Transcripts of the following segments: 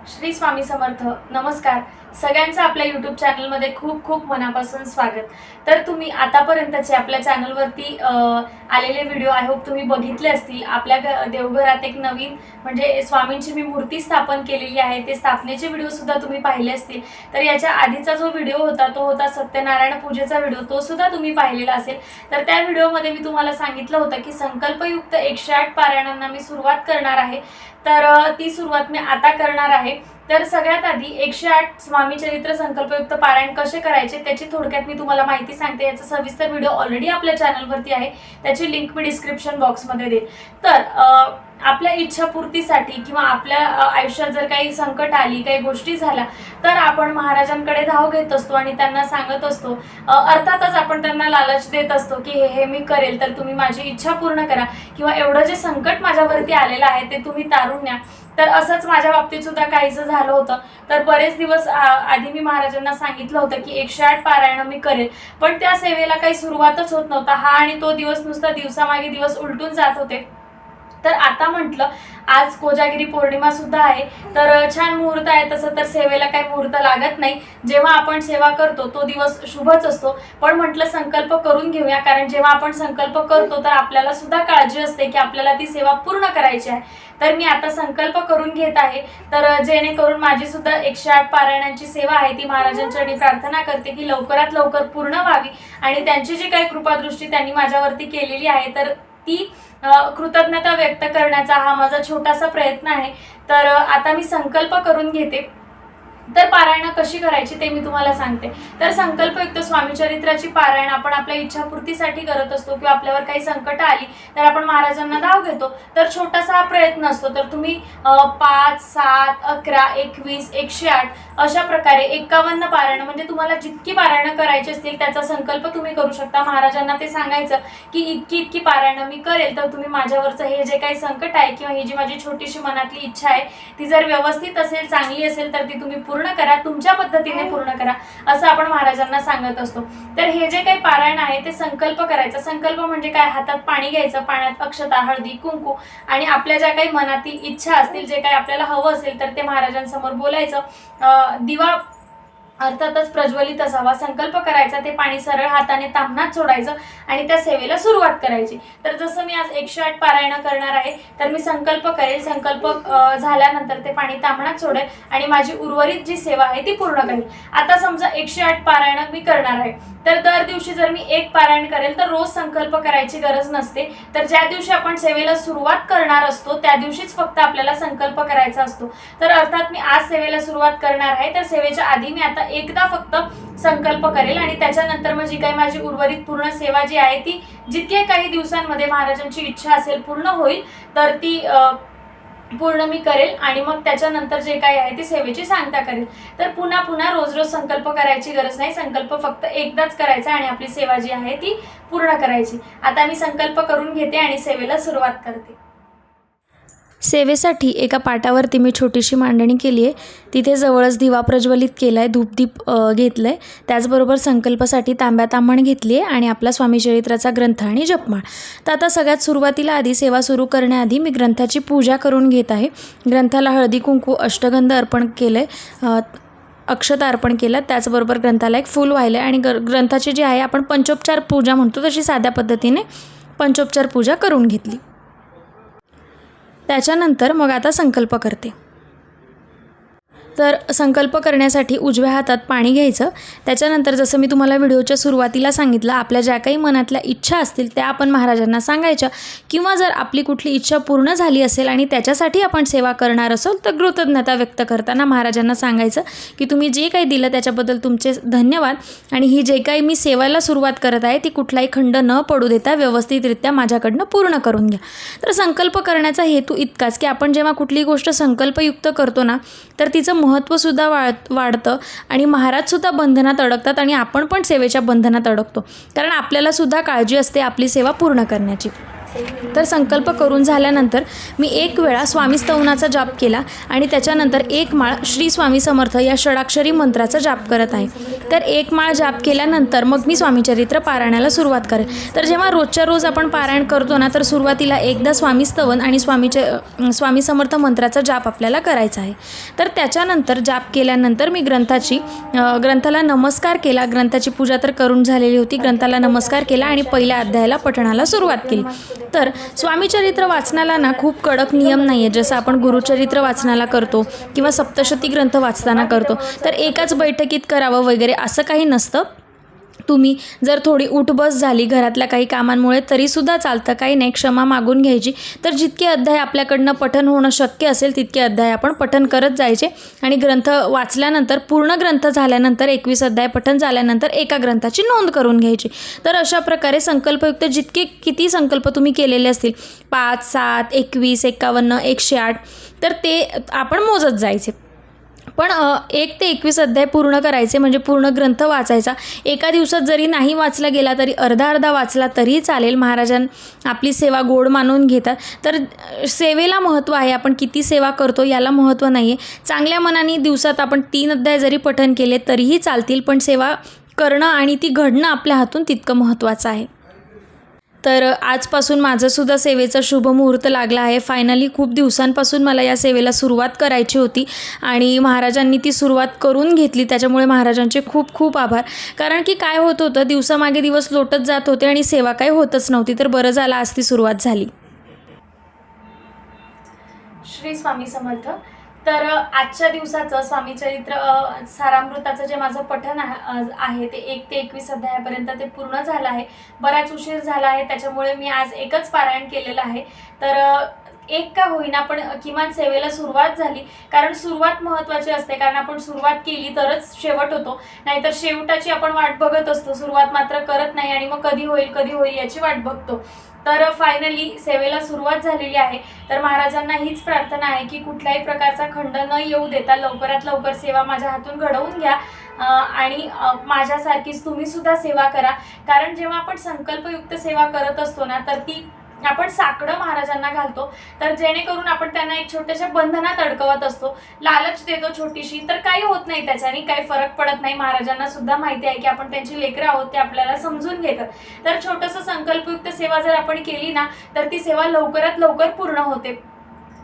श्री स्वामी समर्थ. नमस्कार सगळ्यांचं आपल्या यूट्यूब चॅनलमध्ये खूप खूप मनापासून स्वागत. तर तुम्ही आतापर्यंतचे आपल्या चॅनलवरती आलेले व्हिडिओ आय होप तुम्ही बघितले असतील. आपल्या देवघरात एक नवीन म्हणजे स्वामींची मी मूर्ती स्थापन केलेली आहे, ते स्थापनेचे व्हिडिओ सुद्धा तुम्ही पाहिले असतील. तर याच्या आधीचा जो व्हिडिओ होता तो होता सत्यनारायण पूजेचा व्हिडिओ, तो सुद्धा तुम्ही पाहिलेला असेल. तर त्या व्हिडिओमध्ये मी तुम्हाला सांगितलं होतं की संकल्पयुक्त 108 पारायणांना मी सुरुवात करणार आहे. तर ती सुरुवात मी आता करणार आहे. तर सगळ्यात आधी 108 स्वामी चरित्र संकल्पयुक्त पारायण कसे करायचे त्याची थोडक्यात मी तुम्हाला माहिती सांगते. याचा सविस्तर व्हिडिओ ऑलरेडी आपल्या चॅनलवरती आहे, त्याची लिंक मी डिस्क्रिप्शन बॉक्समध्ये देईल. तर आपल्या इच्छापूर्तीसाठी किंवा आपल्या आयुष्यात जर काही संकट आली, काही गोष्टी झाल्या, तर आपण महाराजांकडे धाव घेत असतो आणि त्यांना सांगत असतो. अर्थातच आपण त्यांना लालच देत असतो की हे मी करेल, तर तुम्ही माझी इच्छा पूर्ण करा किंवा एवढं जे संकट माझ्यावरती आलेलं आहे ते तुम्ही तारून न्या. तर असंच माझ्या बाबतीत सुद्धा काहीसं झालं होतं. तर बरेच दिवस आधी मी महाराजांना सांगितलं होतं की 108 पारायण मी करेल, पण त्या सेवेला काही सुरुवातच होत नव्हता. हा आणि तो दिवस नुसता दिवसामागे दिवस उलटून जात होते. तर आता म्हटलं आज कोजागिरी पौर्णिमा सुद्धा आहे, तर छान मुहूर्त आहे. तसं तर सेवेला काही मुहूर्त लागत नाही, जेव्हा आपण सेवा करतो तो दिवस शुभच असतो. पण म्हटलं संकल्प करून घेऊया, कारण जेव्हा आपण संकल्प करतो तर आपल्याला सुद्धा काळजी असते की आपल्याला ती सेवा पूर्ण करायची आहे. तर मी आता संकल्प करून घेत आहे, तर जेणेकरून माझी सुद्धा 108 पारायणांची सेवा आहे ती महाराजांचरणी प्रार्थना करते की लवकरात लवकर पूर्ण व्हावी आणि त्यांची जी काही कृपादृष्टी त्यांनी माझ्यावरती केलेली आहे तर ती कृतज्ञता व्यक्त करण्याचा हा माझा छोटासा प्रयत्न आहे. तर आता मी संकल्प करून घेते. तर पारायण कशी करायची ते मी तुम्हाला सांगते. तर संकल्पयुक्त स्वामी चरित्राची पारायण आपण आपल्या इच्छापूर्तीसाठी करत असतो किंवा आपल्यावर काही संकट आली तर आपण महाराजांना धाव घेतो. तर छोटासा हा प्रयत्न असतो. तर तुम्ही 5, 7, 11, 21, 108 अशा प्रकारे 51 पारायण म्हणजे तुम्हाला जितकी पारायण करायची असतील त्याचा संकल्प तुम्ही करू शकता. महाराजांना ते सांगायचं की इतकी पारायण मी करेल, तर तुम्ही माझ्यावरचं हे जे काही संकट आहे किंवा ही जी माझी छोटीशी मनातली इच्छा आहे ती जर व्यवस्थित असेल, चांगली असेल, तर ती तुम्ही पूर्ण करा, तुमच्या पद्धतीने पूर्ण करा, असं आपण महाराजांना सांगत असतो. तर हे जे काही पारायण आहे ते संकल्प करायचा. संकल्प म्हणजे काय? हातात पाणी घ्यायचं, पाण्यात अक्षता, हळदी, कुंकू आणि आपल्या ज्या काही मनातील इच्छा असतील, जे काही आपल्याला हवं असेल तर ते महाराजांसमोर बोलायचं. दिवा अर्थातच प्रज्वलित असावा. संकल्प करायचा, ते पाणी सरळ हाताने ताम्हणात सोडायचं आणि त्या सेवेला सुरुवात करायची. तर जसं मी आज 108 पारायण करणार आहे तर मी संकल्प करेल. संकल्प झाल्यानंतर ते पाणी ताम्हणात सोडेल आणि माझी उर्वरित जी सेवा आहे ती पूर्ण करेल. आता समजा 108 पारायण मी करणार आहे, तर दर दिवशी जर मी एक पारायण करेल तर रोज संकल्प करायची गरज नसते. तर ज्या दिवशी आपण सेवेला सुरुवात करणार असतो त्या दिवशीच फक्त आपल्याला संकल्प करायचा असतो. तर अर्थात मी आज सेवेला सुरुवात करणार आहे, तर सेवेच्या आधी मी आता एकदा फक्त संकल्प करेल आणि त्याच्यानंतर मग जी काही माझी उर्वरित पूर्ण सेवा जी आहे ती जितके काही दिवसांमध्ये महाराजांची इच्छा असेल पूर्ण होईल तर ती पूर्ण मी करेल आणि मग त्याच्यानंतर जे काही आहे ती सेवेची सांगता करेल. तर पुन्हा रोज संकल्प करायची गरज नाही. संकल्प फक्त एकदाच करायचा आणि आपली सेवा जी आहे ती पूर्ण करायची. आता मी संकल्प करून घेते आणि सेवेला सुरुवात करते. सेवेसाठी एका पाटावरती मी छोटीशी मांडणी केली आहे. तिथे जवळच दिवा प्रज्वलित केला आहे, धूपदीप घेतलं आहे. त्याचबरोबर संकल्पासाठी तांब्यात आंबण घेतली आहे आणि आपला स्वामीचरित्राचा ग्रंथ आणि जपमाळ. तर आता सगळ्यात सुरुवातीला आधी सेवा सुरू करण्याआधी मी ग्रंथाची पूजा करून घेत आहे. ग्रंथाला हळदी कुंकू अष्टगंध अर्पण केलं आहे, अक्षता अर्पण केलं. त्याचबरोबर ग्रंथाला एक फूल वाहिलं आहे आणि ग्रंथाची जी आहे आपण पंचोपचार पूजा म्हणतो तशी साध्या पद्धतीने पंचोपचार पूजा करून घेतली. त्याच्यानंतर मग आता संकल्प करते. तर संकल्प करण्यासाठी उजव्या हातात पाणी घ्यायचं. त्याच्यानंतर जसं मी तुम्हाला व्हिडिओच्या सुरुवातीला सांगितलं, आपल्या ज्या काही मनातल्या इच्छा असतील त्या आपण महाराजांना सांगायच्या किंवा जर आपली कुठली इच्छा पूर्ण झाली असेल आणि त्याच्यासाठी आपण सेवा करणार असेल तर कृतज्ञता व्यक्त करताना महाराजांना सांगायचं की तुम्ही जे काही दिलं त्याच्याबद्दल तुमचे धन्यवाद आणि ही जे काही मी सेवेला सुरुवात करत आहे ती कुठलाही खंड न पडू देता व्यवस्थितरित्या माझ्याकडनं पूर्ण करून घ्या. तर संकल्प करण्याचा हेतू इतकाच की आपण जेव्हा कुठली गोष्ट संकल्पयुक्त करतो ना तर तिचं महत्त्वसुद्धा वाढतं आणि महाराजसुद्धा बंधनात अडकतात आणि आपण पण सेवेच्या बंधनात अडकतो, कारण आपल्यालासुद्धा काळजी असते आपली सेवा पूर्ण करण्याची. तर संकल्प करून झाल्यानंतर मी 1 वेळा स्वामी स्तवनाचा जाप केला आणि त्याच्यानंतर 1 माळ श्री स्वामी समर्थ या षडाक्षरी मंत्राचा जाप करत आहे. तर 1 माळ जाप केल्यानंतर मग मी स्वामीचरित्र पारायणाला सुरुवात करेन. तर जेव्हा रोजच्या रोज आपण पारायण करतो ना, तर सुरुवातीला एकदा स्वामी स्तवन आणि स्वामी समर्थ मंत्राचा जाप आपल्याला करायचा आहे. तर त्याच्यानंतर जाप केल्यानंतर मी ग्रंथाला नमस्कार केला. ग्रंथाची पूजा तर करून झालेली होती. ग्रंथाला नमस्कार केला आणि पहिल्या अध्यायाला पठणाला सुरुवात केली. तर स्वामीचरित्र वाचनाला ना खूप कडक नियम नाही आहे, जसं आपण गुरुचरित्र वाचनाला करतो किंवा सप्तशती ग्रंथ वाचताना करतो. तर एकाच बैठकीत करावं वगैरे असं काही नसतं. तुम्ही जर थोडी उठबस झाली घरातल्या काही कामांमुळे तरीसुद्धा चालतं, काही नाही, क्षमा मागून घ्यायची. तर जितके अध्याय आपल्याकडनं पठण होणं शक्य असेल तितके अध्याय आपण पठण करत जायचे आणि ग्रंथ वाचल्यानंतर पूर्ण ग्रंथ झाल्यानंतर 21 अध्याय पठण झाल्यानंतर एका ग्रंथाची नोंद करून घ्यायची. तर अशा प्रकारे संकल्पयुक्त किती संकल्प तुम्ही केलेले असतील 5, 7, 21, 51, 108 तर ते आपण मोजत जायचे. पण 1 ते 21 अध्याय पूर्ण करायचे, म्हणजे पूर्ण ग्रंथ वाचायचा. एका दिवसात जरी नाही वाचला गेला तरी अर्धा वाचला तरी चालेल. महाराजांनी आपली सेवा गोड मानून घेतात. तर सेवेला महत्त्व आहे. आपण किती सेवा करतो याला महत्त्व नाही आहे. चांगल्या मनाने दिवसात आपण 3 अध्याय जरी पठण केले तरीही चालतील, पण सेवा करणं आणि ती घडणं आपल्या हातून तितकं महत्त्वाचं आहे. तर आजपासून माझंसुद्धा सेवेचा शुभ मुहूर्त लागला आहे. फायनली खूप दिवसांपासून मला या सेवेला सुरुवात करायची होती आणि महाराजांनी ती सुरुवात करून घेतली. त्याच्यामुळे महाराजांचे खूप खूप आभार. कारण की काय होत होतं, दिवसामागे दिवस लोटत जात होते आणि सेवा काही होतच नव्हती. तर बरं झालं आज ती सुरुवात झाली. श्री स्वामी समर्थ. तर आजच्या दिवसाचं स्वामीचरित्र सारामृताचं जे माझं पठण आहे ते 1 ते 21 अध्यायापर्यंत ते पूर्ण झालं आहे. बराच उशीर झाला आहे, त्याच्यामुळे मी आज एकच पारायण केलेलं आहे. तर एक का होईना पण किमान सेवेला सुरुवात झाली. कारण सुरुवात महत्त्वाची असते, कारण आपण सुरुवात केली तरच शेवट होतो. नाहीतर शेवटाची आपण वाट बघत असतो, सुरुवात मात्र करत नाही आणि मग कधी होईल याची वाट बघतो. तर फायनली सेवेला सुरुवात झालेली आहे. तर महाराजांना हीच प्रार्थना आहे की कुठल्याही प्रकारचा खंड न येऊ देता लवकरात लवकर सेवा माझ्या हातून घडवून घ्या आणि माझ्यासारखीच तुम्ही सुद्धा सेवा करा. कारण जेव्हा आपण संकल्पयुक्त सेवा करत असतो ना, तर ती आपण साकडं महाराजांना घालतो. तर जेणेकरून आपण त्यांना एक छोट्याशा बंधनात अडकवत असतो, लालच देतो छोटीशी. तर काही होत नाही, त्याच्याने काही फरक पडत नाही. महाराजांना सुद्धा माहिती आहे की आपण त्यांची लेकरं आहोत, ते आपल्याला समजून घेतात. तर छोटंसं संकल्पयुक्त सेवा जर आपण केली ना, तर ती सेवा लवकरात लवकर पूर्ण होते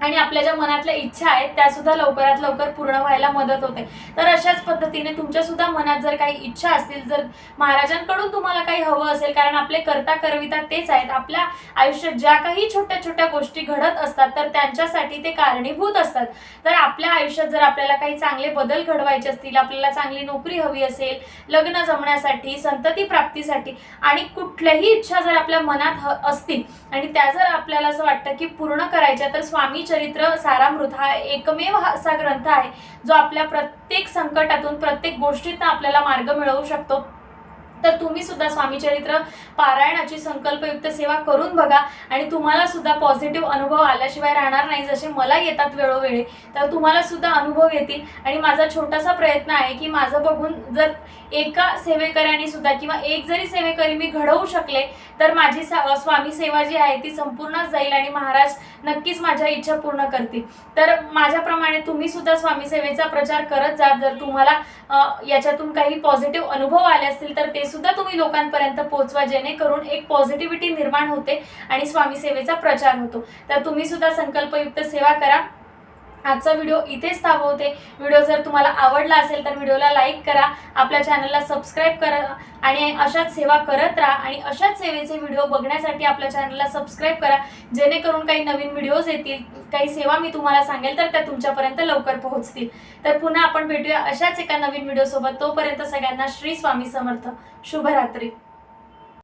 आणि आपल्या ज्या मनातल्या इच्छा आहेत त्या सुद्धा लवकरात लवकर पूर्ण व्हायला मदत होते. तर अशाच पद्धतीने तुमच्या सुद्धा मनात जर काही इच्छा असतील, जर महाराजांकडून तुम्हाला काही हवं असेल, कारण आपले करता करविता तेच आहेत. आपल्या आयुष्यात ज्या काही छोट्या छोट्या गोष्टी घडत असतात तर त्यांच्यासाठी ते कारणीभूत असतात. तर आपल्या आयुष्यात जर आपल्याला काही चांगले बदल घडवायचे असतील, आपल्याला चांगली नोकरी हवी असेल, लग्न जमण्यासाठी, संतती प्राप्तीसाठी आणि कुठल्याही इच्छा जर आपल्या मनात असतील आणि त्या जर आपल्याला असं वाटतं की पूर्ण करायच्या, तर स्वामी चरित्र सारामृत हा एकमेव असा ग्रंथ आहे जो आपल्या प्रत्येक संकटातून, प्रत्येक गोष्टीतून आपल्याला मार्ग मिळवू शकतो. तर तुम्ही सुद्धा स्वामीचरित्र पारायणाची संकल्पयुक्त सेवा करून बघा आणि तुम्हाला सुद्धा पॉझिटिव्ह अनुभव आल्याशिवाय राहणार नाही. जसे मला येतात वेळोवेळी, तर तुम्हाला सुद्धा अनुभव येतील. आणि माझा छोटासा प्रयत्न आहे की माझं बघून जर एका सेवेकऱ्याने सुद्धा किंवा एक जरी सेवेकरी मी घडवू शकले तर माझी स्वामी सेवा जी आहे ती संपूर्णच जाईल आणि महाराज नक्कीच माझ्या इच्छा पूर्ण करतील. तर माझ्याप्रमाणे तुम्ही सुद्धा स्वामी सेवेचा प्रचार करत जा. जर तुम्हाला याच्यातून काही पॉझिटिव्ह अनुभव आले असतील तर ते सुद्धा तुम्ही लोकांपर्यंत पोहोचवा, जेणेकरून एक पॉझिटिव्हिटी निर्माण होते आणि स्वामी सेवेचा प्रचार होतो. तर तुम्ही सुद्धा संकल्पयुक्त सेवा करा. आजचा व्हिडिओ इथेच थांबवते. व्हिडिओ जर तुम्हाला आवडला असेल तर व्हिडिओला लाईक करा, आपल्या चॅनलला सबस्क्राईब करा आणि अशाच सेवा करत राहा. आणि अशाच सेवेचे व्हिडिओ बघण्यासाठी आपल्या चॅनलला सबस्क्राईब करा, जेणेकरून काही नवीन व्हिडिओज येतील, काही सेवा मी तुम्हाला सांगेल तर त्या तुमच्यापर्यंत लवकर पोहोचतील. तर पुन्हा आपण भेटूया अशाच एका नवीन व्हिडिओसोबत. तोपर्यंत सगळ्यांना श्री स्वामी समर्थ. शुभरात्री.